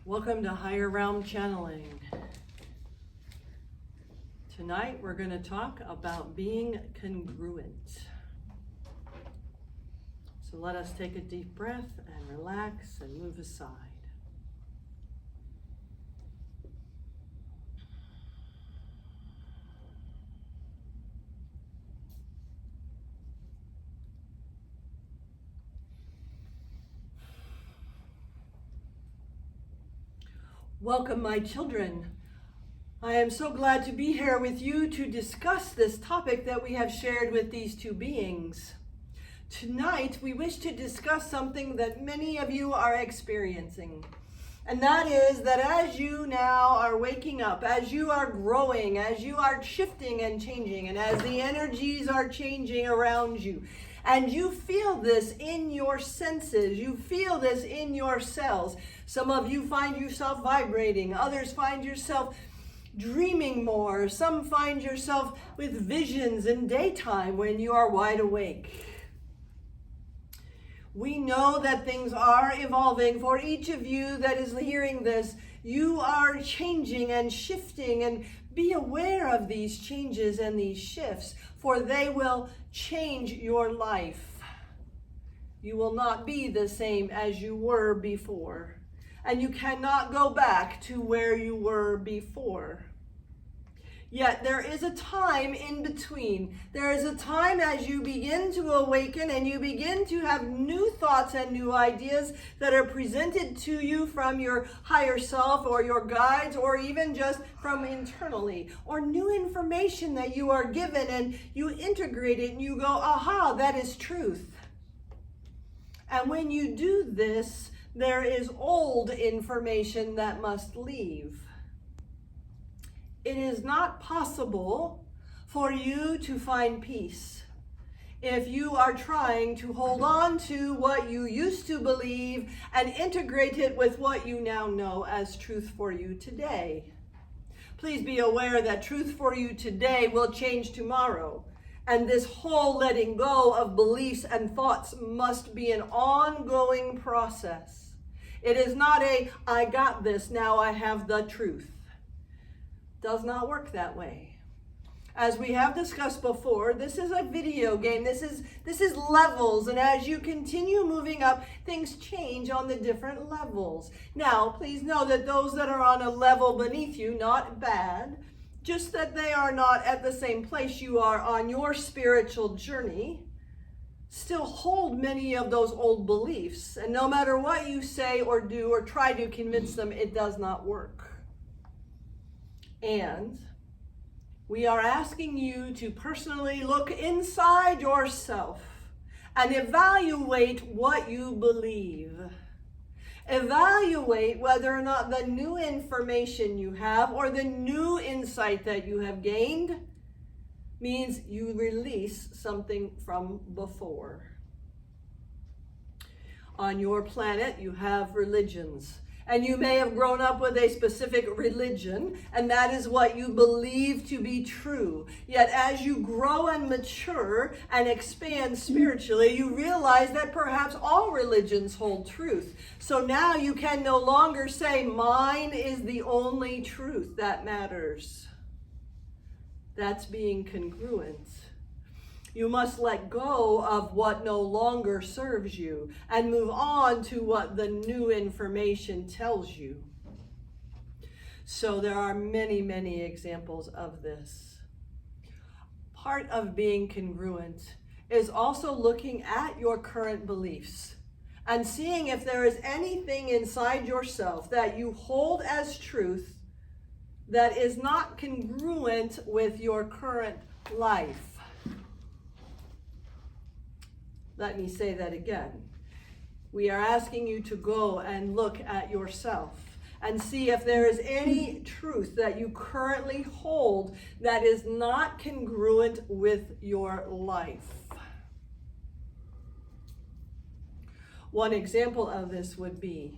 Welcome to Higher Realm Channeling. Tonight we're going to talk about being congruent. So let us take a deep breath and relax and move aside. Welcome, my children. I am so glad to be here with you to discuss this topic that we have shared with these two beings. Tonight, we wish to discuss something that many of you are experiencing. And that is that as you now are waking up, as you are growing, as you are shifting and changing, and as the energies are changing around you, and you feel this in your senses, you feel this in your cells. Some of you find yourself vibrating, others find yourself dreaming more, some find yourself with visions in daytime when you are wide awake. We know that things are evolving. For each of you that is hearing this, you are changing and shifting, and be aware of these changes and these shifts, for they will change your life. You will not be the same as you were before, and you cannot go back to where you were before. Yet there is a time in between. There is a time as you begin to awaken and you begin to have new thoughts and new ideas that are presented to you from your higher self or your guides, or even just from internally, or new information that you are given and you integrate it and you go, aha, that is truth. And when you do this, there is old information that must leave. It is not possible for you to find peace if you are trying to hold on to what you used to believe and integrate it with what you now know as truth for you today. Please be aware that truth for you today will change tomorrow, and this whole letting go of beliefs and thoughts must be an ongoing process. It is not a, I got this, now I have the truth. Does not work that way. As we have discussed before, this is a video game. This is levels, and as you continue moving up, things change on the different levels. Now, please know that those that are on a level beneath you, not bad, just that they are not at the same place you are on your spiritual journey, still hold many of those old beliefs. And no matter what you say or do or try to convince them, it does not work. And we are asking you to personally look inside yourself and evaluate what you believe. Evaluate whether or not the new information you have or the new insight that you have gained means you release something from before. On your planet, you have religions. And you may have grown up with a specific religion, and that is what you believe to be true. Yet as you grow and mature and expand spiritually, you realize that perhaps all religions hold truth. So now you can no longer say, mine is the only truth that matters. That's being congruent. You must let go of what no longer serves you and move on to what the new information tells you. So there are many, many examples of this. Part of being congruent is also looking at your current beliefs and seeing if there is anything inside yourself that you hold as truth that is not congruent with your current life. Let me say that again. We are asking you to go and look at yourself and see if there is any truth that you currently hold that is not congruent with your life. One example of this would be,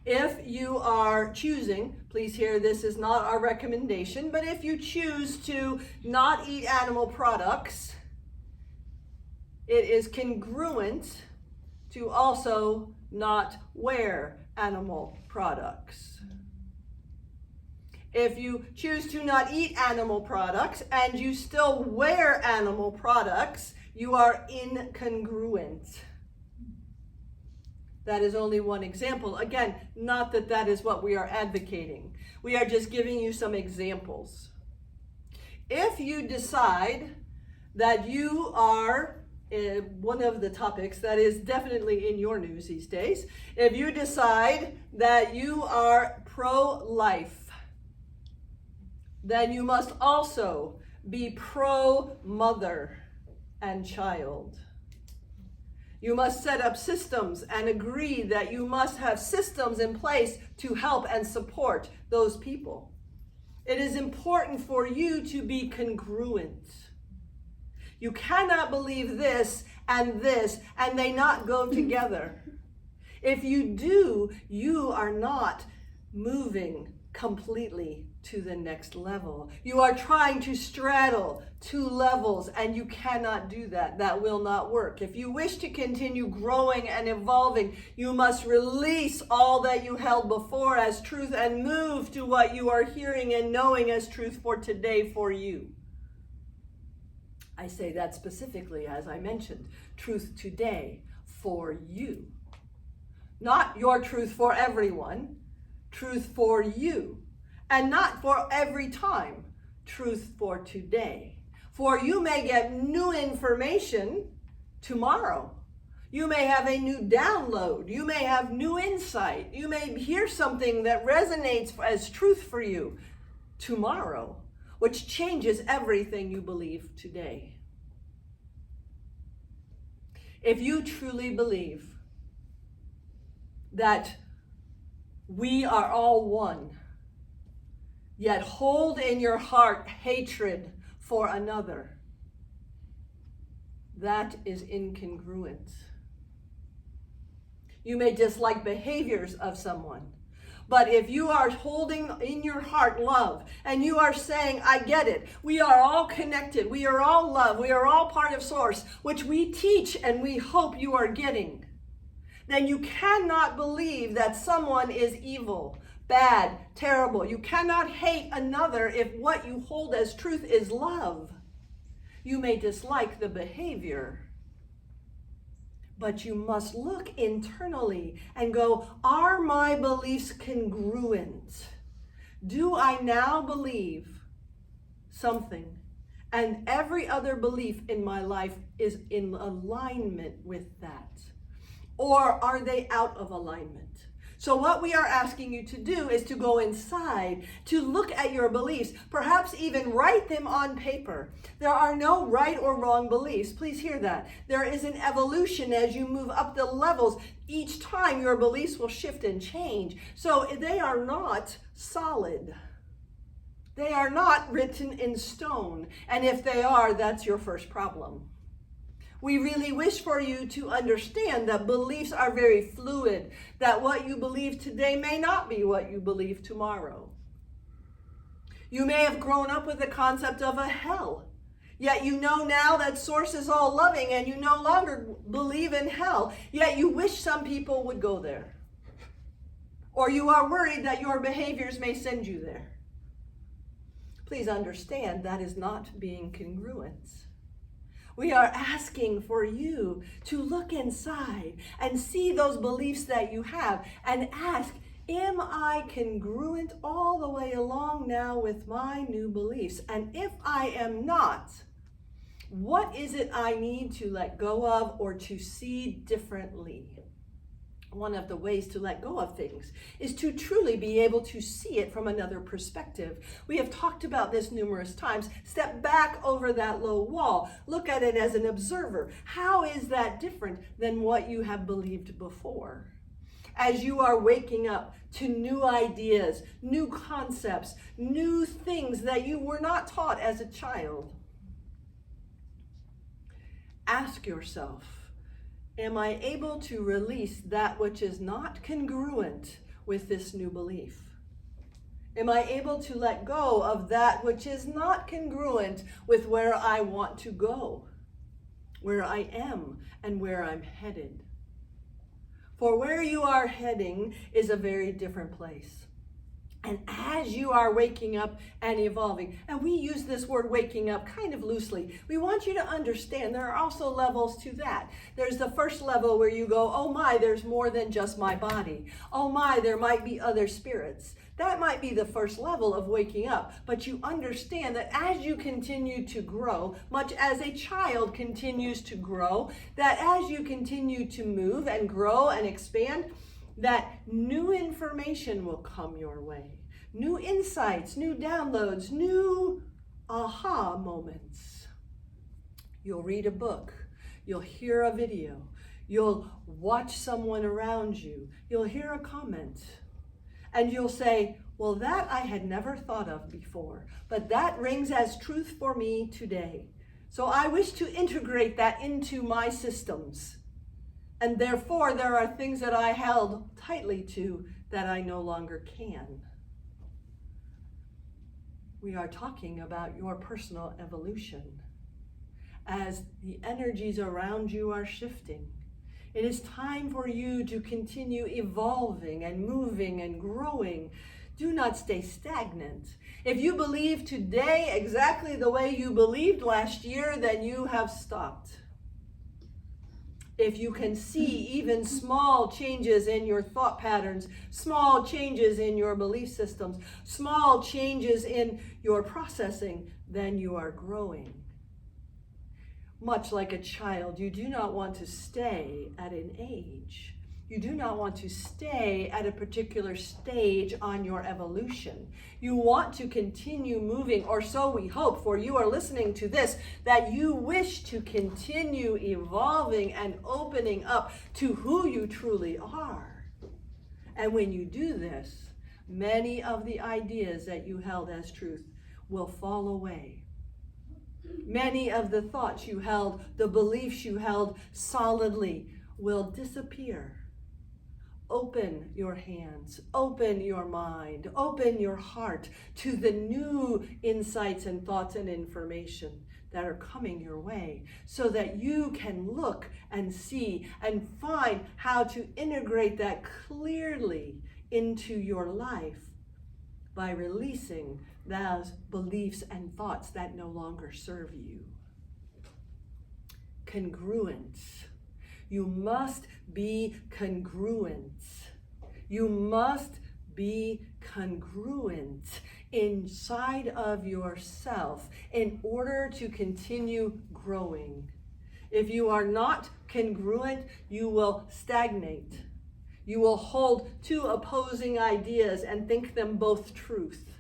if you are choosing, please hear this is not our recommendation, but if you choose to not eat animal products, it is congruent to also not wear animal products. If you choose to not eat animal products and you still wear animal products, you are incongruent. That is only one example. Again, not that that is what we are advocating. We are just giving you some examples. If you decide that you are, one of the topics that is definitely in your news these days, if you decide that you are pro-life, then you must also be pro-mother and child. You must set up systems and agree that you must have systems in place to help and support those people. It is important for you to be congruent. You cannot believe this and they not go together. If you do, you are not moving completely to the next level. You are trying to straddle two levels, and you cannot do that. That will not work. If you wish to continue growing and evolving, you must release all that you held before as truth and move to what you are hearing and knowing as truth for today for you. I say that specifically, as I mentioned, truth today for you. Not your truth for everyone, truth for you. And not for every time, truth for today. For you may get new information tomorrow. You may have a new download. You may have new insight. You may hear something that resonates as truth for you tomorrow, which changes everything you believe today. If you truly believe that we are all one, yet hold in your heart hatred for another, that is incongruent. You may dislike behaviors of someone, but if you are holding in your heart love and you are saying, I get it, we are all connected, we are all love, we are all part of Source, which we teach and we hope you are getting, then you cannot believe that someone is evil, bad, terrible. You cannot hate another if what you hold as truth is love. You may dislike the behavior, but you must look internally and go, are my beliefs congruent? Do I now believe something and every other belief in my life is in alignment with that? Or are they out of alignment? So what we are asking you to do is to go inside, to look at your beliefs, perhaps even write them on paper. There are no right or wrong beliefs. Please hear that. There is an evolution as you move up the levels. Each time your beliefs will shift and change. So they are not solid. They are not written in stone. And if they are, that's your first problem. We really wish for you to understand that beliefs are very fluid, that what you believe today may not be what you believe tomorrow. You may have grown up with the concept of a hell, yet you know now that Source is all loving and you no longer believe in hell, yet you wish some people would go there. Or you are worried that your behaviors may send you there. Please understand that is not being congruent. We are asking for you to look inside and see those beliefs that you have and ask, am I congruent all the way along now with my new beliefs? And if I am not, what is it I need to let go of or to see differently? One of the ways to let go of things is to truly be able to see it from another perspective. We have talked about this numerous times. Step back over that low wall. Look at it as an observer. How is that different than what you have believed before? As you are waking up to new ideas, new concepts, new things that you were not taught as a child, ask yourself, am I able to release that which is not congruent with this new belief? Am I able to let go of that which is not congruent with where I want to go, where I am, and where I'm headed? For where you are heading is a very different place. And as you are waking up and evolving, and we use this word waking up kind of loosely, we want you to understand there are also levels to that. There's the first level where you go, oh my, there's more than just my body. Oh my, there might be other spirits. That might be the first level of waking up. But you understand that as you continue to grow, much as a child continues to grow, that as you continue to move and grow and expand, that new information will come your way. New insights, new downloads, new aha moments. You'll read a book. You'll hear a video. You'll watch someone around you. You'll hear a comment. And you'll say, well, that I had never thought of before, but that rings as truth for me today. So I wish to integrate that into my systems. And therefore, there are things that I held tightly to that I no longer can. We are talking about your personal evolution. As the energies around you are shifting, it is time for you to continue evolving and moving and growing. Do not stay stagnant. If you believe today exactly the way you believed last year, then you have stopped. If you can see even small changes in your thought patterns, small changes in your belief systems, small changes in your processing, then you are growing. Much like a child, you do not want to stay at an age. You do not want to stay at a particular stage on your evolution. You want to continue moving, or so we hope, for you are listening to this, that you wish to continue evolving and opening up to who you truly are. And when you do this, many of the ideas that you held as truth will fall away. Many of the thoughts you held, the beliefs you held solidly will disappear. Open your hands, open your mind, open your heart to the new insights and thoughts and information that are coming your way, so that you can look and see and find how to integrate that clearly into your life by releasing those beliefs and thoughts that no longer serve you. Congruence. You must be congruent. You must be congruent inside of yourself in order to continue growing. If you are not congruent, you will stagnate. You will hold two opposing ideas and think them both truth.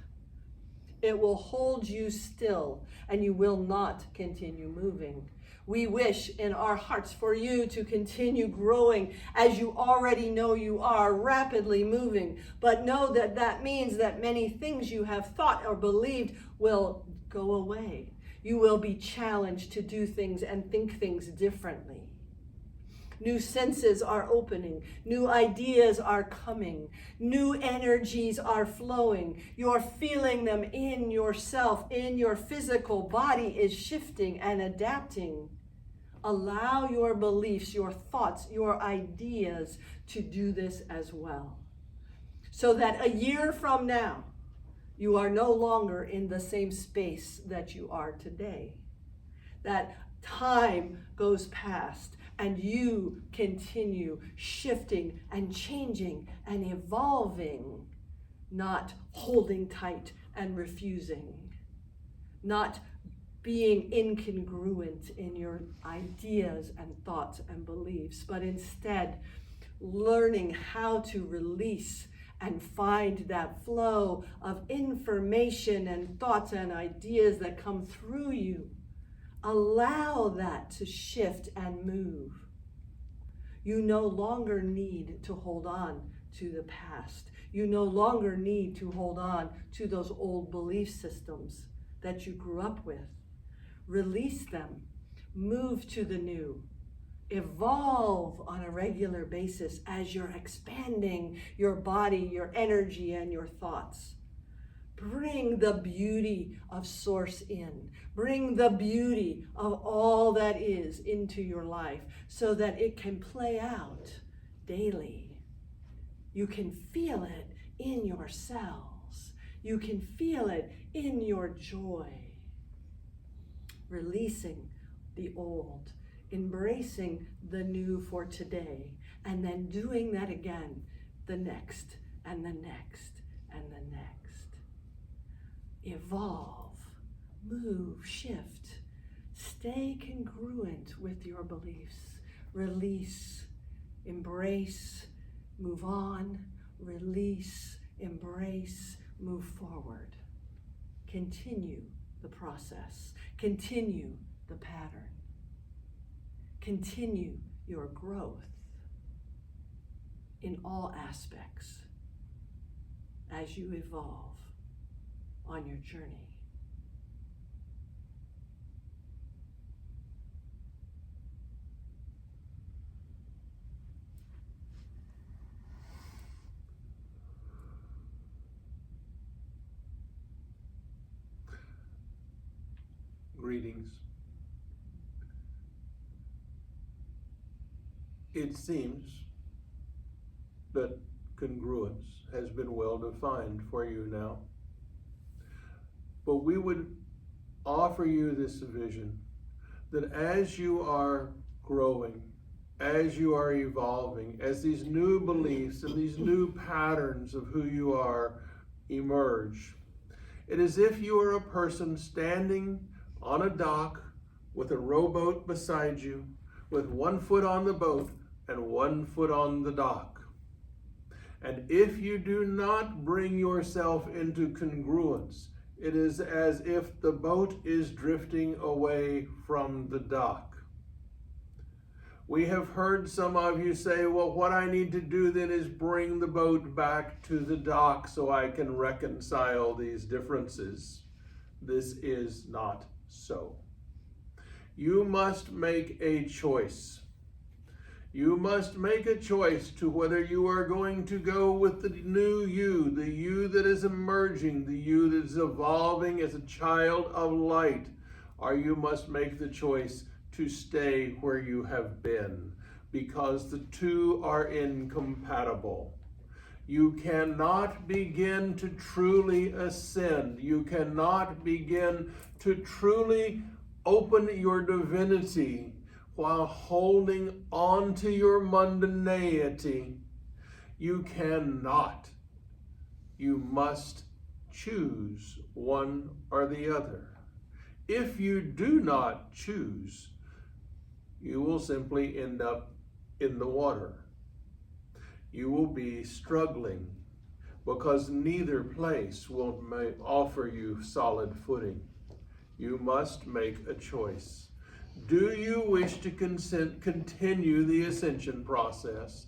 It will hold you still, and you will not continue moving. We wish in our hearts for you to continue growing as you already know you are, rapidly moving. But know that that means that many things you have thought or believed will go away. You will be challenged to do things and think things differently. New senses are opening. New ideas are coming. New energies are flowing. You're feeling them in yourself, in your physical body is shifting and adapting. Allow your beliefs, your thoughts, your ideas to do this as well. So that a year from now, you are no longer in the same space that you are today. That time goes past and you continue shifting and changing and evolving, not holding tight and refusing, not being incongruent in your ideas and thoughts and beliefs, but instead learning how to release and find that flow of information and thoughts and ideas that come through you. Allow that to shift and move. You no longer need to hold on to the past. You no longer need to hold on to those old belief systems that you grew up with. Release them. Move to the new. Evolve on a regular basis as you're expanding your body, your energy, and your thoughts. Bring the beauty of Source in. Bring the beauty of all that is into your life so that it can play out daily. You can feel it in your cells. You can feel it in your joy. Releasing the old, embracing the new for today, and then doing that again the next and the next and the next. Evolve, move, shift. Stay congruent with your beliefs. Release, embrace, move on, release, embrace, move forward. Continue the process. Continue the pattern. Continue your growth in all aspects as you evolve on your journey. Greetings. It seems that congruence has been well defined for you now. But we would offer you this vision that as you are growing, as you are evolving, as these new beliefs and these new patterns of who you are emerge, it is as if you are a person standing on a dock with a rowboat beside you, with one foot on the boat and one foot on the dock. And if you do not bring yourself into congruence, it is as if the boat is drifting away from the dock. We have heard some of you say, well, what I need to do then is bring the boat back to the dock so I can reconcile these differences. This is not so. You must make a choice. You must make a choice to whether you are going to go with the new you, the you that is emerging, the you that is evolving as a child of light, or you must make the choice to stay where you have been, because the two are incompatible. You cannot begin to truly ascend. You cannot begin to truly open your divinity while holding on to your mundanity. You cannot. You must choose one or the other. If you do not choose, you will simply end up in the water. You will be struggling because neither place will offer you solid footing. You must make a choice. Do you wish to continue the ascension process?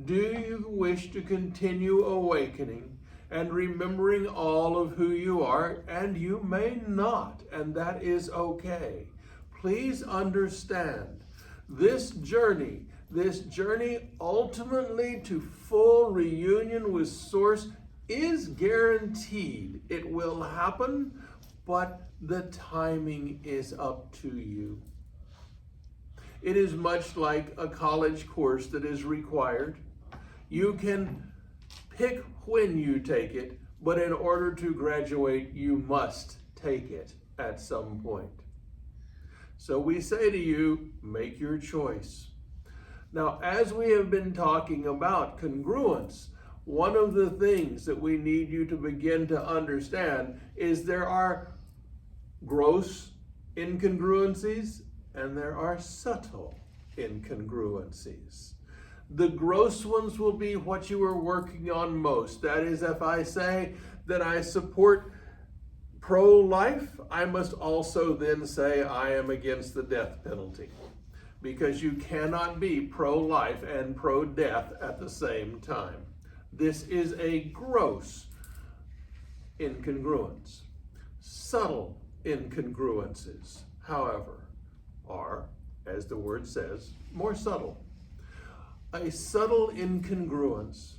Do you wish to continue awakening and remembering all of who you are? And you may not, and that is okay. Please understand, this journey ultimately to full reunion with Source is guaranteed. It will happen, but the timing is up to you. It is much like a college course that is required. You can pick when you take it, but in order to graduate, you must take it at some point. So we say to you, make your choice. Now, as we have been talking about congruence, one of the things that we need you to begin to understand is there are gross incongruencies and there are subtle incongruencies. The gross ones will be what you are working on most. That is, if I say that I support pro-life, I must also then say I am against the death penalty, because you cannot be pro-life and pro-death at the same time. This is a gross incongruence. Subtle incongruences, however, are, as the word says, more subtle. A subtle incongruence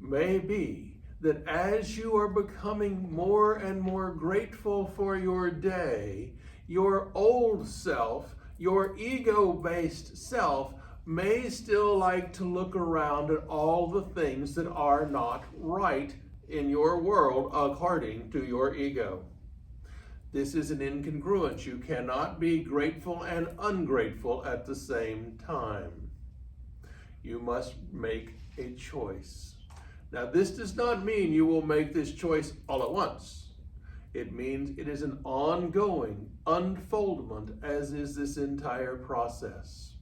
may be that as you are becoming more and more grateful for your day, your old self, your ego-based self, may still like to look around at all the things that are not right in your world according to your ego. This is an incongruence. You cannot be grateful and ungrateful at the same time. You must make a choice. Now, this does not mean you will make this choice all at once. It means it is an ongoing unfoldment, as is this entire process.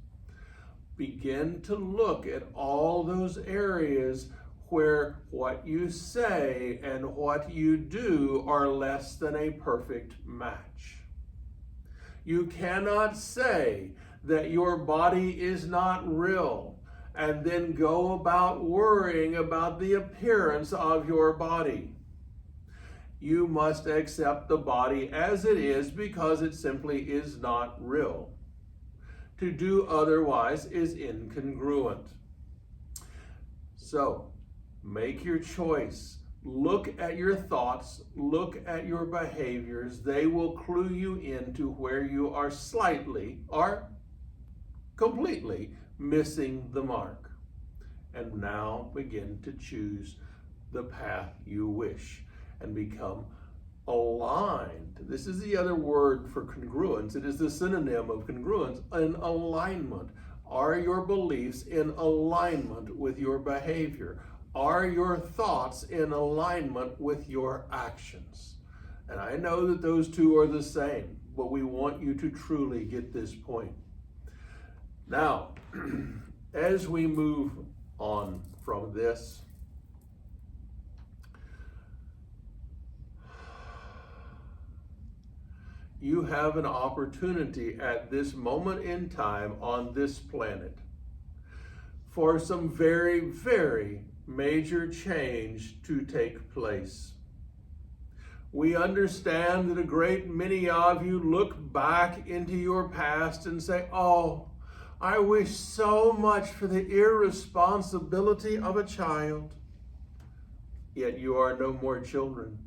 Begin to look at all those areas where what you say and what you do are less than a perfect match. You cannot say that your body is not real and then go about worrying about the appearance of your body. You must accept the body as it is because it simply is not real. To do otherwise is incongruent. So, make your choice. Look at your thoughts. Look at your behaviors. They will clue you into where you are slightly or completely missing the mark. And now begin to choose the path you wish and become aligned. This is the other word for congruence. It is the synonym of congruence, an alignment. Are your beliefs in alignment with your behavior? Are your thoughts in alignment with your actions? And I know that those two are the same, but we want you to truly get this point. Now, as we move on from this, you have an opportunity at this moment in time on this planet for some very, very major change to take place. We understand that a great many of you look back into your past and say, oh, I wish so much for the irresponsibility of a child. Yet you are no more children.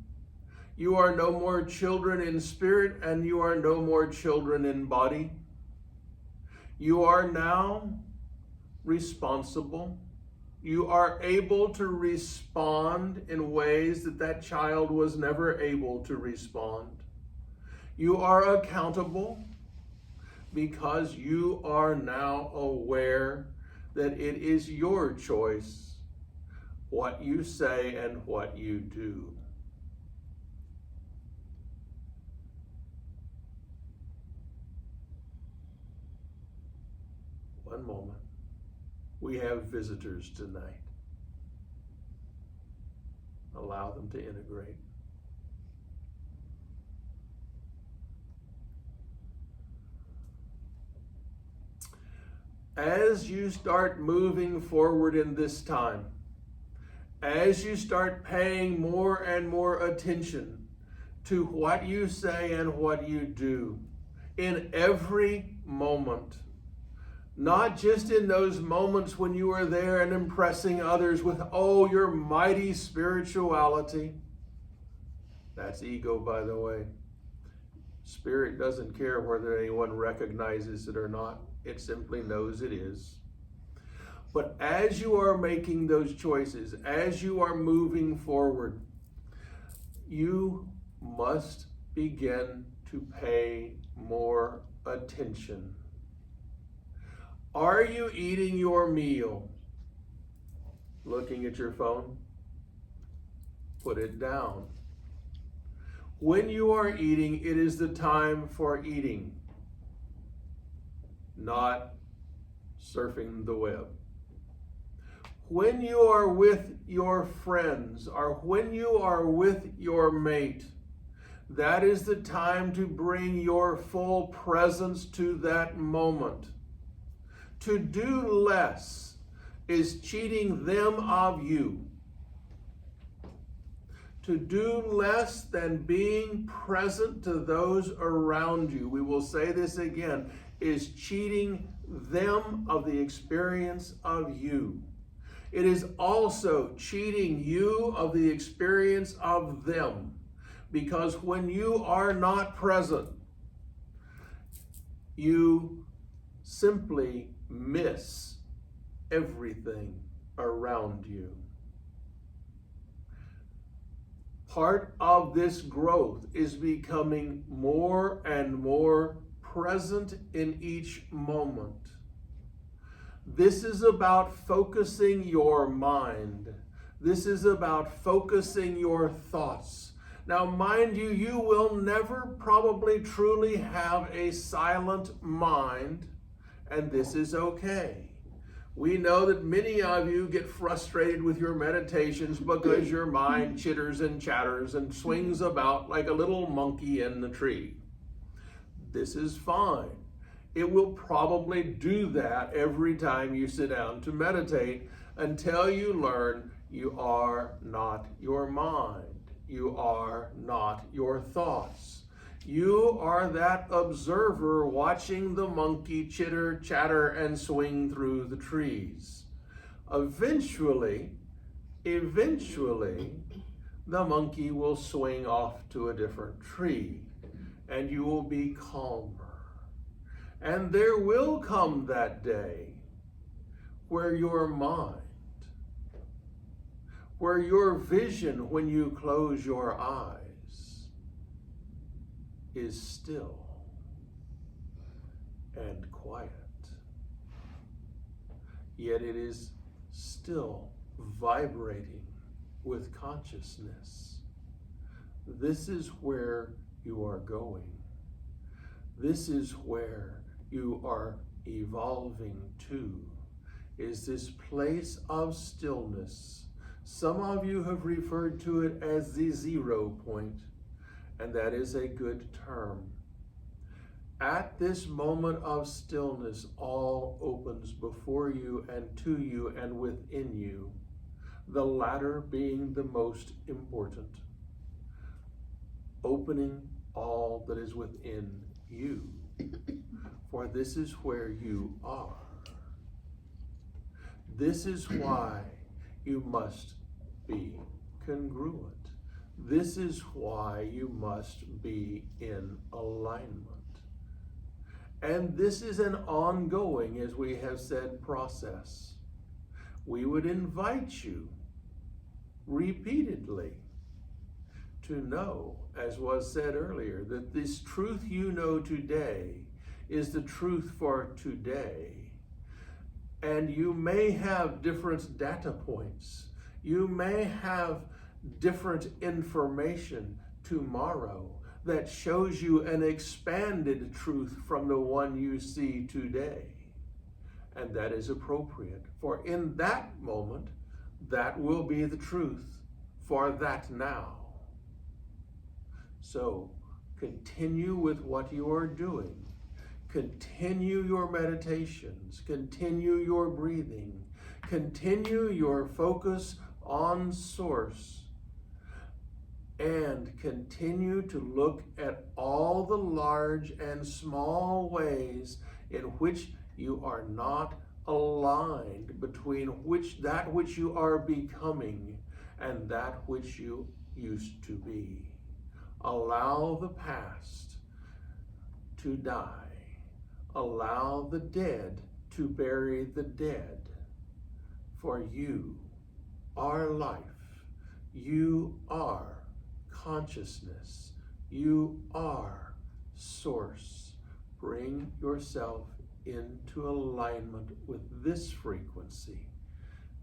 You are no more children in spirit, and you are no more children in body. You are now responsible. You are able to respond in ways that that child was never able to respond. You are accountable because you are now aware that it is your choice what you say and what you do. One moment. We have visitors tonight. Allow them to integrate. As you start moving forward in this time, as you start paying more and more attention to what you say and what you do in every moment, not just in those moments when you are there and impressing others with, oh, your mighty spirituality. That's ego, by the way. Spirit doesn't care whether anyone recognizes it or not. It simply knows it is. But as you are making those choices, as you are moving forward, you must begin to pay more attention. Are you eating your meal? Looking at your phone? Put it down. When you are eating, it is the time for eating, not surfing the web. When you are with your friends or when you are with your mate, that is the time to bring your full presence to that moment. To do less is cheating them of you. To do less than being present to those around you, we will say this again, is cheating them of the experience of you. It is also cheating you of the experience of them. Because when you are not present, you simply miss everything around you. Part of this growth is becoming more and more present in each moment. This is about focusing your mind. This is about focusing your thoughts. Now, mind you, you will never probably truly have a silent mind, and this is okay. We know that many of you get frustrated with your meditations because your mind chitters and chatters and swings about like a little monkey in the tree. This is fine. It will probably do that every time you sit down to meditate until you learn you are not your mind. You are not your thoughts. You are that observer watching the monkey chitter, chatter, and swing through the trees. Eventually, the monkey will swing off to a different tree, and you will be calmer. And there will come that day where your mind, where your vision when you close your eyes, is still and quiet. Yet it is still vibrating with consciousness. This is where you are going. This is where you are evolving to, is this place of stillness. Some of you have referred to it as the 0 point. And that is a good term. At this moment of stillness, all opens before you and to you and within you, the latter being the most important. Opening all that is within you, for this is where you are. This is why you must be congruent. This is why you must be in alignment. And this is an ongoing, as we have said, process. We would invite you repeatedly to know, as was said earlier, that this truth you know today is the truth for today. And you may have different data points. You may have different information tomorrow that shows you an expanded truth from the one you see today. And that is appropriate, for in that moment, that will be the truth for that now. So continue with what you are doing. Continue your meditations. Continue your breathing. Continue your focus on Source. And continue to look at all the large and small ways in which you are not aligned between that which you are becoming and that which you used to be. Allow the past to die. Allow the dead to bury the dead. For you are life. You are consciousness. You are Source. Bring yourself into alignment with this frequency,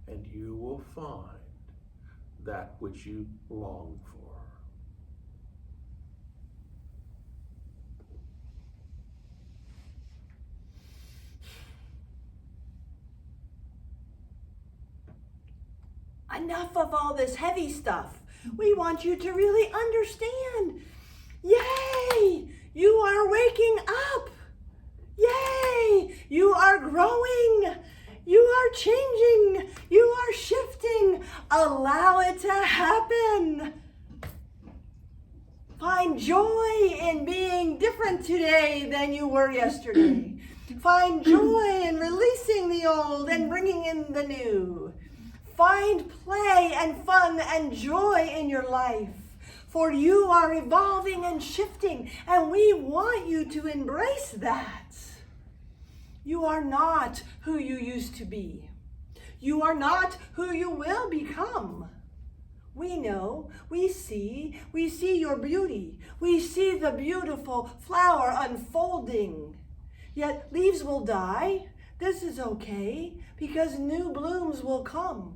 and you will find that which you long for. Enough of all this heavy stuff. We want you to really understand. Yay! You are waking up. Yay! You are growing. You are changing. You are shifting. Allow it to happen. Find joy in being different today than you were yesterday. Find joy in releasing the old and bringing in the new. Find play and fun and joy in your life, for you are evolving and shifting, and we want you to embrace that. You are not who you used to be. You are not who you will become. We know, we see your beauty. We see the beautiful flower unfolding. Yet leaves will die. This is okay, because new blooms will come.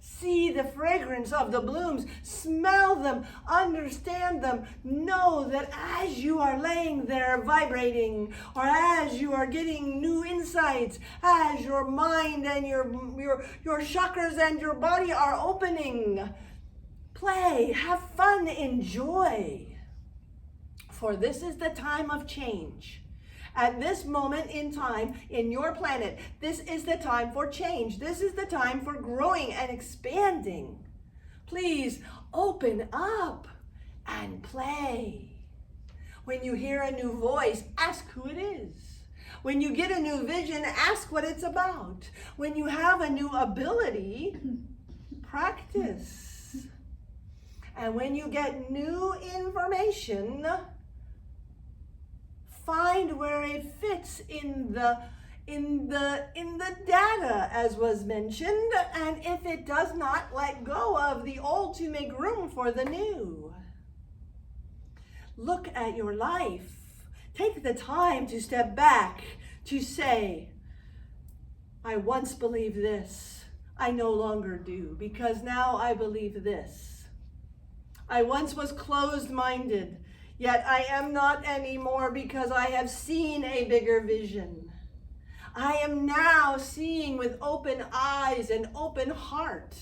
See the fragrance of the blooms, smell them, understand them. Know that as you are laying there vibrating, or as you are getting new insights, as your mind and your chakras and your body are opening, play, have fun, enjoy. For this is the time of change. At this moment in time in your planet, this is the time for change. This is the time for growing and expanding. Please open up and play. When you hear a new voice, ask who it is. When you get a new vision, ask what it's about. When you have a new ability, practice. And when you get new information, find where it fits in the data, as was mentioned, and if it does not, let go of the old to make room for the new. Look at your life. Take the time to step back, to say, I once believed this. I no longer do, because now I believe this. I once was closed-minded. Yet I am not anymore, because I have seen a bigger vision. I am now seeing with open eyes and open heart.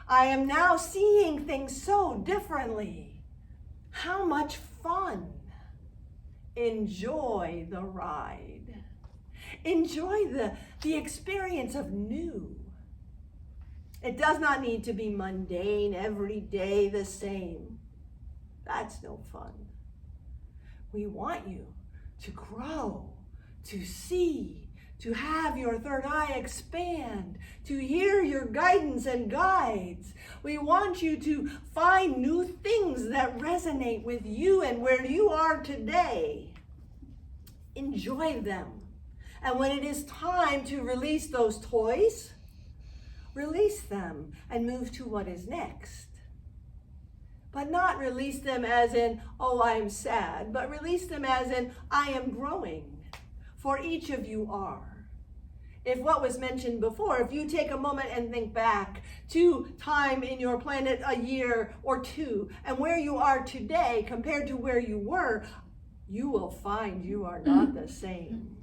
I am now seeing things so differently. How much fun. Enjoy the ride. Enjoy the experience of new. It does not need to be mundane, every day the same. That's no fun. We want you to grow, to see, to have your third eye expand, to hear your guidance and guides. We want you to find new things that resonate with you and where you are today. Enjoy them. And when it is time to release those toys, release them and move to what is next. But not release them as in, oh, I am sad, but release them as in, I am growing. For each of you are. If what was mentioned before, if you take a moment and think back to time in your planet, a year or two, and where you are today compared to where you were, you will find you are not the same.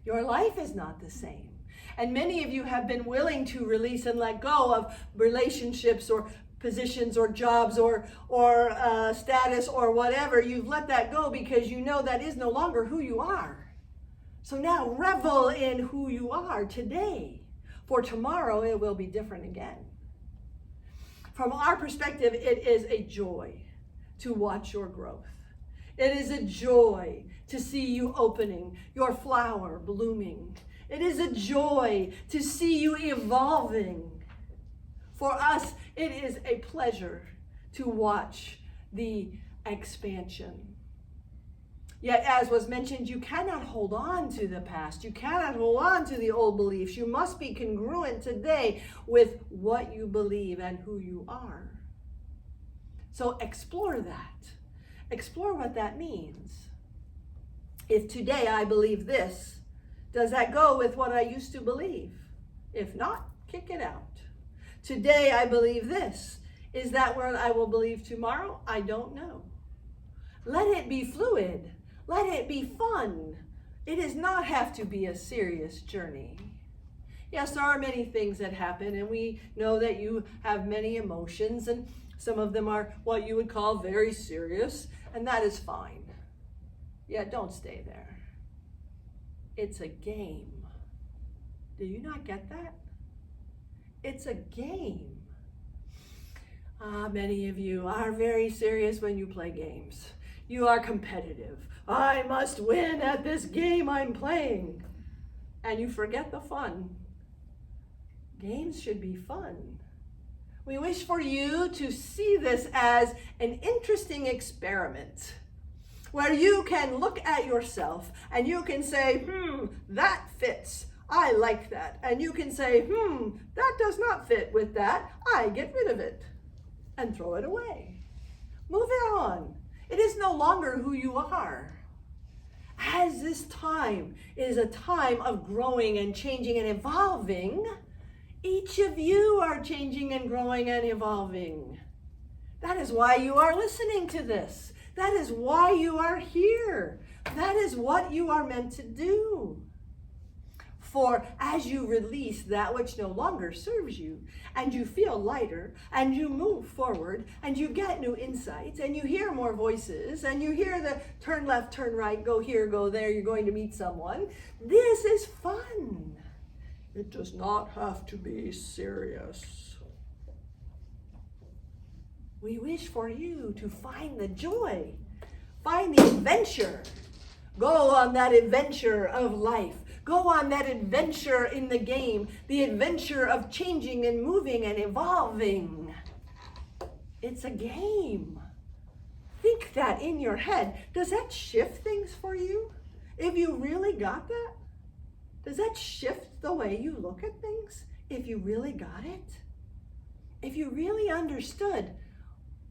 Your life is not the same. And many of you have been willing to release and let go of relationships or positions or jobs or status or whatever. You've let that go because you know that is no longer who you are. So now revel in who you are today. For tomorrow it will be different again. From our perspective, it is a joy to watch your growth. It is a joy to see you opening, your flower blooming. It is a joy to see you evolving. For us, it is a pleasure to watch the expansion. Yet, as was mentioned, you cannot hold on to the past. You cannot hold on to the old beliefs. You must be congruent today with what you believe and who you are. So explore that. Explore what that means. If today I believe this, does that go with what I used to believe? If not, kick it out. Today I believe this. Is that what I will believe tomorrow? I don't know. Let it be fluid. Let it be fun. It does not have to be a serious journey. Yes, there are many things that happen, and we know that you have many emotions, and some of them are what you would call very serious, and that is fine. Yeah, don't stay there. It's a game. Do you not get that? It's a game. Many of you are very serious when you play games. You are competitive. I must win at this game I'm playing. And you forget the fun. Games should be fun. We wish for you to see this as an interesting experiment where you can look at yourself and you can say, that fits. I like that. And you can say, that does not fit with that. I get rid of it and throw it away. Move it on. It is no longer who you are. As this time is a time of growing and changing and evolving, each of you are changing and growing and evolving. That is why you are listening to this. That is why you are here. That is what you are meant to do. For as you release that which no longer serves you, and you feel lighter, and you move forward, and you get new insights, and you hear more voices, and you hear the turn left, turn right, go here, go there, you're going to meet someone, this is fun. It does not have to be serious. We wish for you to find the joy, find the adventure. Go on that adventure of life. Go on that adventure in the game, the adventure of changing and moving and evolving. It's a game. Think that in your head. Does that shift things for you? If you really got that? Does that shift the way you look at things? If you really got it? If you really understood,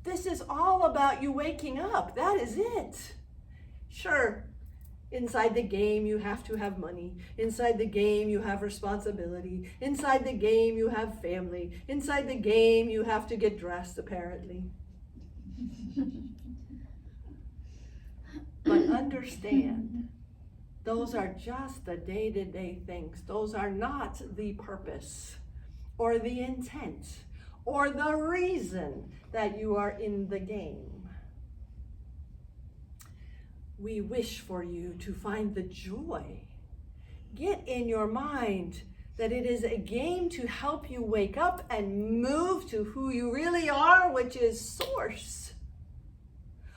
this is all about you waking up. That is it. Sure. Inside the game, you have to have money. Inside the game, you have responsibility. Inside the game, you have family. Inside the game, you have to get dressed, apparently. But understand, those are just the day-to-day things. Those are not the purpose or the intent or the reason that you are in the game. We wish for you to find the joy. Get in your mind that it is a game to help you wake up and move to who you really are, which is Source.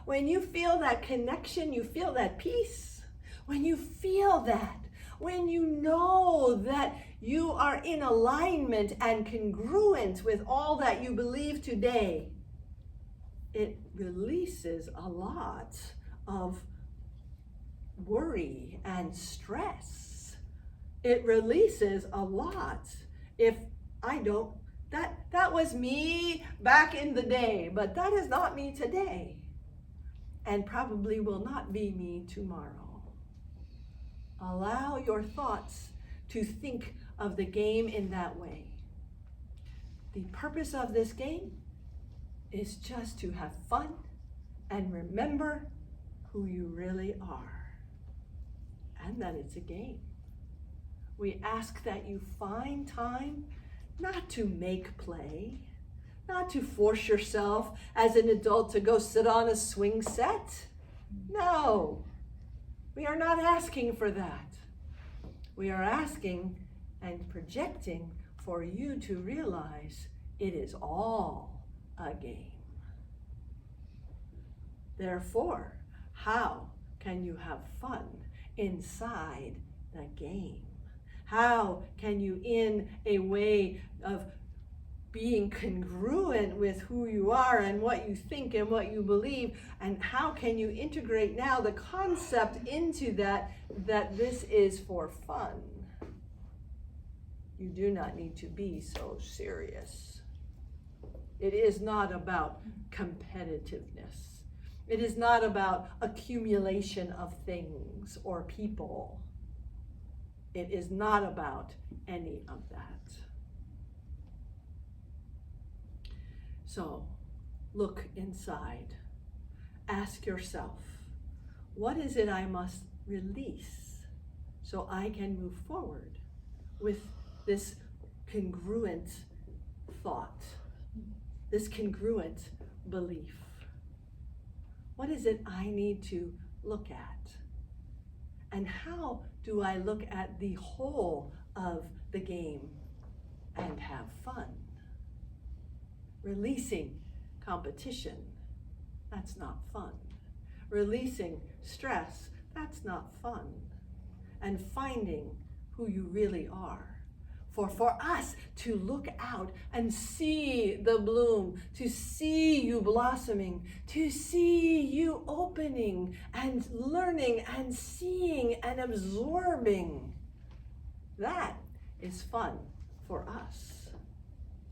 When you feel that connection, you feel that peace. When you feel that, when you know that you are in alignment and congruent with all that you believe today, it releases a lot of worry and stress. It releases a lot. If I don't, that was me back in the day, but that is not me today, and probably will not be me tomorrow. Allow your thoughts to think of the game in that way. The purpose of this game is just to have fun and remember who you really are. And that it's a game. We ask that you find time not to make play, not to force yourself as an adult to go sit on a swing set. No, we are not asking for that. We are asking and projecting for you to realize it is all a game. Therefore, how can you have fun inside the game? How can you, in a way of being congruent with who you are and what you think and what you believe, and how can you integrate now the concept into that this is for fun? You do not need to be so serious. It is not about competitiveness. It is not about accumulation of things or people. It is not about any of that. So, look inside. Ask yourself, what is it I must release so I can move forward with this congruent thought, this congruent belief? What is it I need to look at? And how do I look at the whole of the game and have fun? Releasing competition, that's not fun. Releasing stress, that's not fun. And finding who you really are. for us to look out and see the bloom, to see you blossoming, to see you opening and learning and seeing and absorbing. That is fun for us.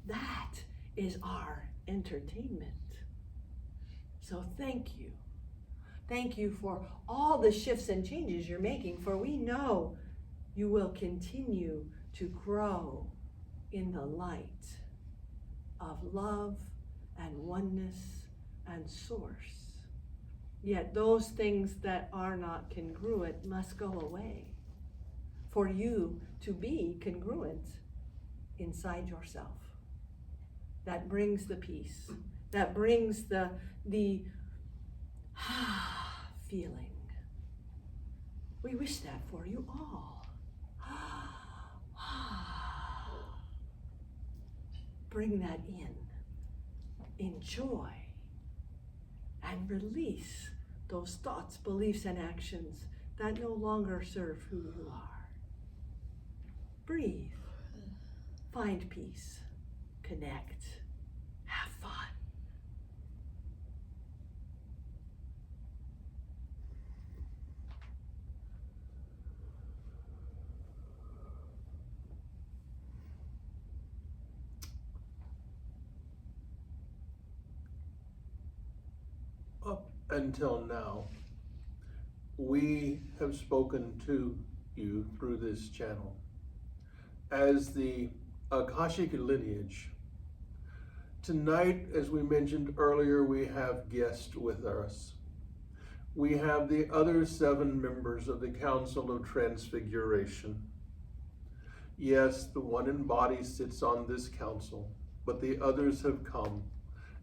That is our entertainment. So thank you. Thank you for all the shifts and changes you're making, for we know you will continue to grow in the light of love and oneness and source. Yet those things that are not congruent must go away for you to be congruent inside yourself. That brings the peace, that brings the feeling. We wish that for you all. Bring that in. Enjoy and release those thoughts, beliefs, and actions that no longer serve who you are. Breathe. Find peace. Connect. Have fun. Up until now, we have spoken to you through this channel as the Akashic lineage. Tonight, as we mentioned earlier, we have guests with us. We have the other 7 members of the Council of Transfiguration. Yes, the one in body sits on this council, but the others have come,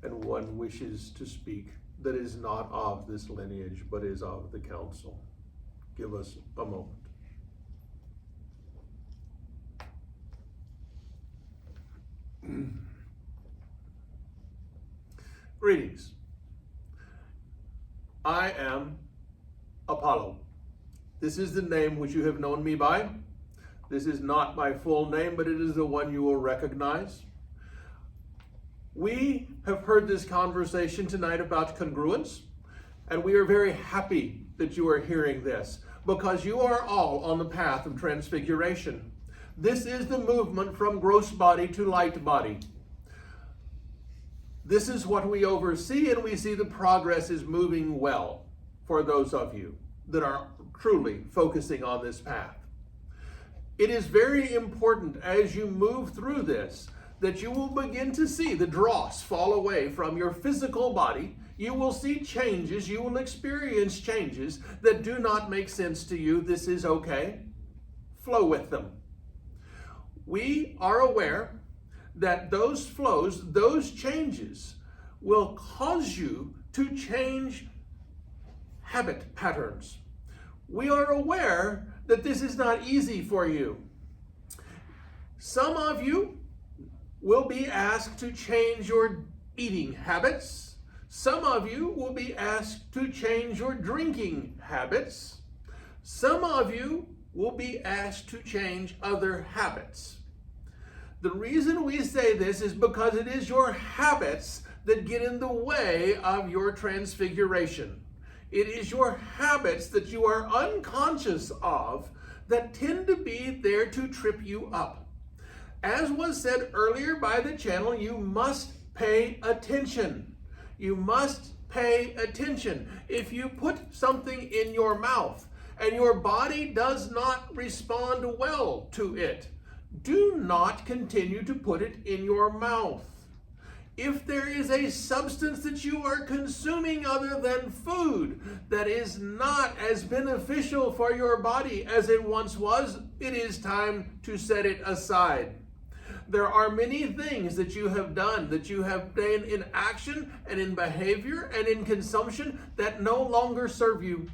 and one wishes to speak that is not of this lineage, but is of the council. Give us a moment. Greetings. I am Apollo. This is the name which you have known me by. This is not my full name, but it is the one you will recognize. We have heard this conversation tonight about congruence, and we are very happy that you are hearing this, because you are all on the path of transfiguration. This is the movement from gross body to light body. This is what we oversee, and we see the progress is moving well for those of you that are truly focusing on this path. It is very important as you move through this that you will begin to see the dross fall away from your physical body. You will see changes, you will experience changes that do not make sense to you. This is okay. Flow with them. We are aware that those flows, those changes will cause you to change habit patterns. We are aware that this is not easy for you. Some of you will be asked to change your eating habits. Some of you will be asked to change your drinking habits. Some of you will be asked to change other habits. The reason we say this is because it is your habits that get in the way of your transfiguration. It is your habits that you are unconscious of that tend to be there to trip you up. As was said earlier by the channel, you must pay attention. You must pay attention. If you put something in your mouth and your body does not respond well to it, do not continue to put it in your mouth. If there is a substance that you are consuming other than food that is not as beneficial for your body as it once was, it is time to set it aside. There are many things that you have done, that you have done in action and in behavior and in consumption that no longer serve you.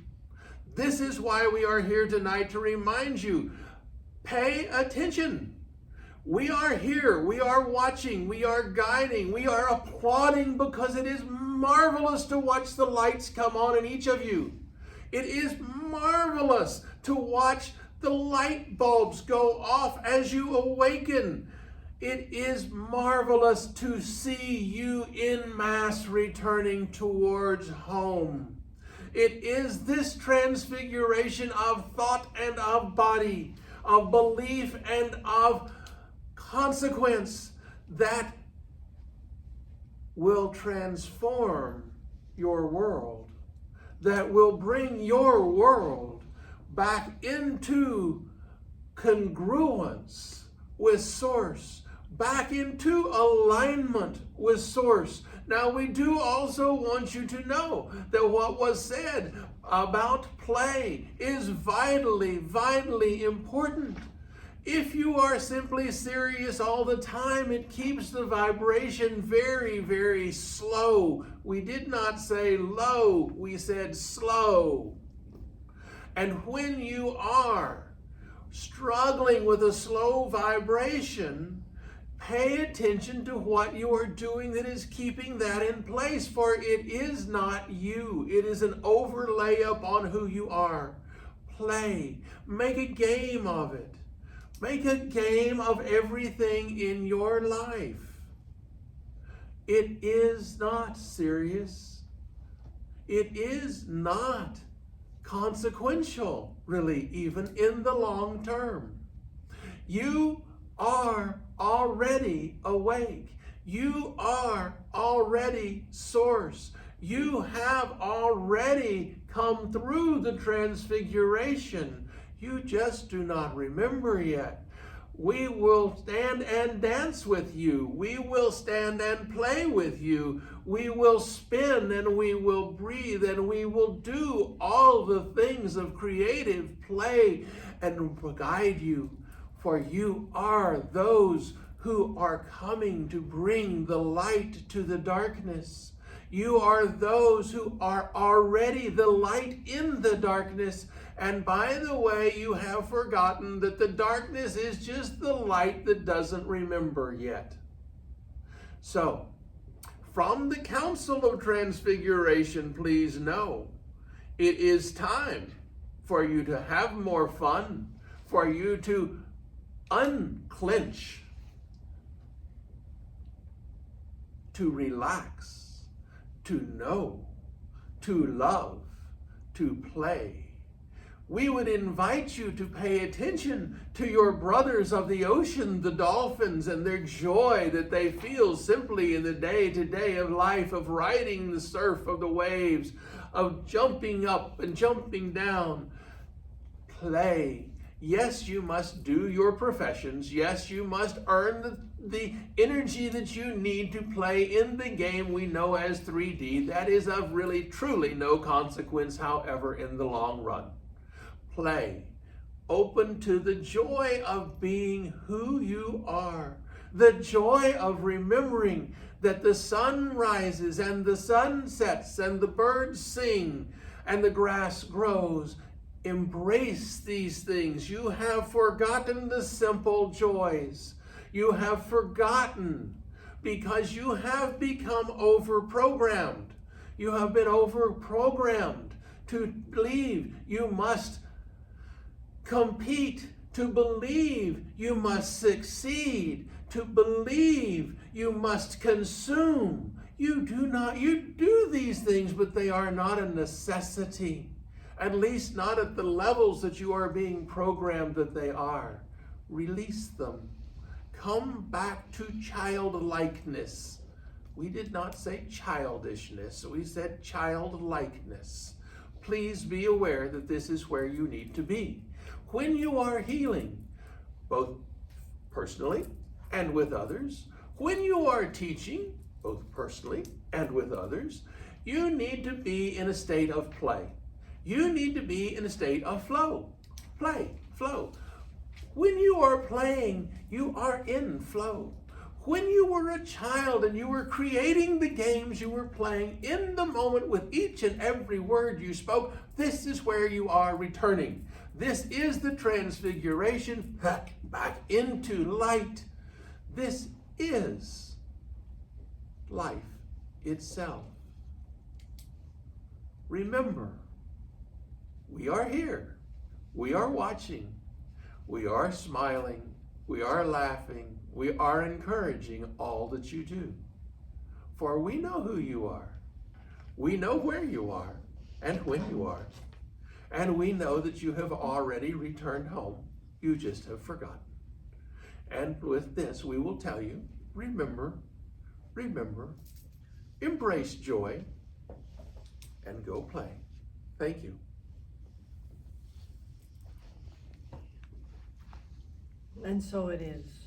This is why we are here tonight to remind you, pay attention. We are here, we are watching, we are guiding, we are applauding because it is marvelous to watch the lights come on in each of you. It is marvelous to watch The light bulbs go off as you awaken. It is marvelous to see you in mass returning towards home. It is this transfiguration of thought and of body, of belief and of consequence that will transform your world, that will bring your world back into congruence with Source, back into alignment with Source. Now, we do also want you to know that what was said about play is vitally, vitally important. If you are simply serious all the time, it keeps the vibration very, very slow. We did not say low, we said slow. And when you are struggling with a slow vibration, pay attention to what you are doing that is keeping that in place, for it is not you. It is an overlay upon who you are. Play. Make a game of it. Make a game of everything in your life. It is not serious. It is not consequential, really, even in the long term. You are already awake. You are already Source. You have already come through the transfiguration. You just do not remember yet. We will stand and dance with you. We will stand and play with you. We will spin and we will breathe and we will do all the things of creative play and guide you. For you are those who are coming to bring the light to the darkness. You are those who are already the light in the darkness. And by the way, you have forgotten that the darkness is just the light that doesn't remember yet. So, from the Council of Transfiguration, please know, it is time for you to have more fun, for you to unclench, to relax, to know, to love, to play. We would invite you to pay attention to your brothers of the ocean, the dolphins, and their joy that they feel simply in the day-to-day of life, of riding the surf of the waves, of jumping up and jumping down. Play. Yes, you must do your professions. Yes, you must earn the energy that you need to play in the game we know as 3D. That is of really, truly no consequence, however, in the long run. Play. Open to the joy of being who you are. The joy of remembering that the sun rises and the sun sets and the birds sing and the grass grows. Embrace these things. You have forgotten the simple joys. You have forgotten because you have become over-programmed. You have been over-programmed to believe you must compete, to believe you must succeed, to believe you must consume. You do these things, but they are not a necessity, at least not at the levels that you are being programmed that they are. Release them. Come back to childlikeness. We did not say childishness, we said childlikeness. Please be aware that this is where you need to be. When you are healing, both personally and with others, when you are teaching, both personally and with others, you need to be in a state of play. You need to be in a state of flow. Play, flow. When you are playing, you are in flow. When you were a child and you were creating the games you were playing in the moment with each and every word you spoke, this is where you are returning. This is the transfiguration back into light. This is life itself. Remember, we are here. We are watching. We are smiling, we are laughing, we are encouraging all that you do. For we know who you are. We know where you are and when you are. And we know that you have already returned home. You just have forgotten. And with this, we will tell you, remember, remember, embrace joy, and go play. Thank you. And so it is.